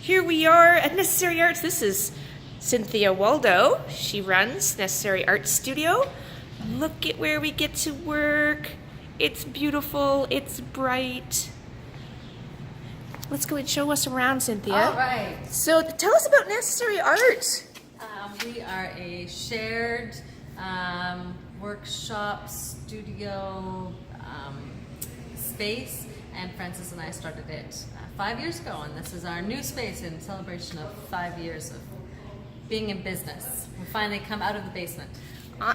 Here we are at Necessary Arts. This is Cynthia Waldow. She runs Necessary Arts Studio. Look at where we get to work. It's beautiful. It's bright. Let's go and show us around, Cynthia. All right. So tell us about Necessary Arts. We are a shared workshop studio space, and Francis and I started it 5 years ago, and this is our new space in celebration of 5 years of being in business. We finally come out of the basement.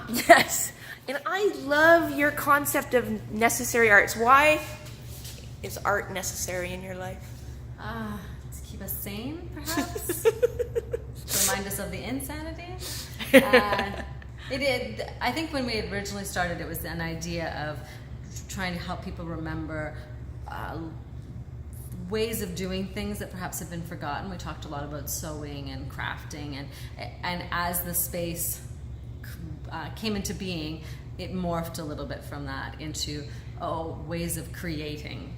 Yes, and I love your concept of necessary arts. Why is art necessary in your life? To keep us sane, perhaps. To remind us of the insanity. I think when we originally started, it was an idea of trying to help people remember ways of doing things that perhaps have been forgotten. We talked a lot about sewing and crafting, and as the space came into being, it morphed a little bit from that into ways of creating.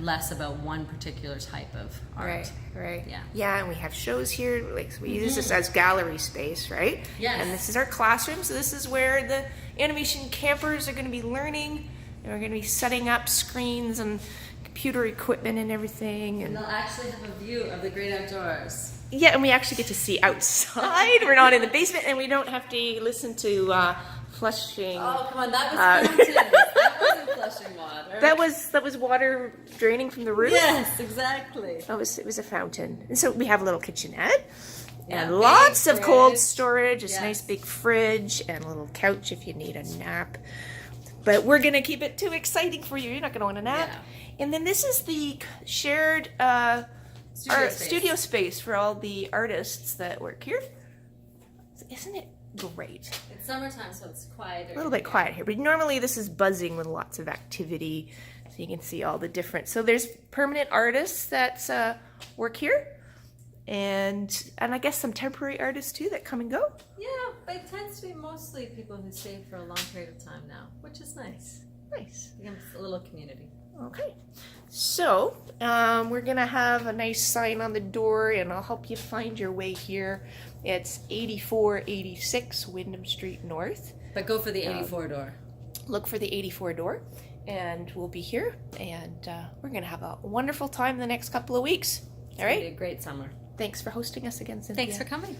Less about one particular type of art. Right. Yeah. Yeah, and we have shows here. Like, so we use this as gallery space, right? Yes. And this is our classroom. So this is where the animation campers are going to be learning. And we're going to be setting up screens and computer equipment and everything. And they'll actually have a view of the great outdoors. Yeah, and we actually get to see outside. We're not in the basement, and we don't have to listen to flushing. Oh, come on, that was fountain. That wasn't flushing water. That was water draining from the roof. Yes, exactly. It was a fountain. And so we have a little kitchenette. Yeah, And lots of cold fridge. storage. It's a nice big fridge and a little couch if you need a nap. But we're gonna keep it too exciting for you. You're not gonna want a nap. Yeah. And then this is the shared studio space for all the artists that work here. Isn't it great? It's summertime, so it's quieter. A little bit quiet here, but normally this is buzzing with lots of activity, so you can see all the different. So there's permanent artists that work here, and I guess some temporary artists too that come and go. Yeah, but it tends to be mostly people who stay for a long period of time now, which is nice. Nice. Becomes a little community. Okay, so we're gonna have a nice sign on the door, and I'll help you find your way here. It's 8486 Wyndham Street North. But go for the 84 door. Look for the 84 door, and we'll be here, and we're gonna have a wonderful time the next couple of weeks. All right. It'll be a great summer. Thanks for hosting us again, Cynthia. Thanks for coming.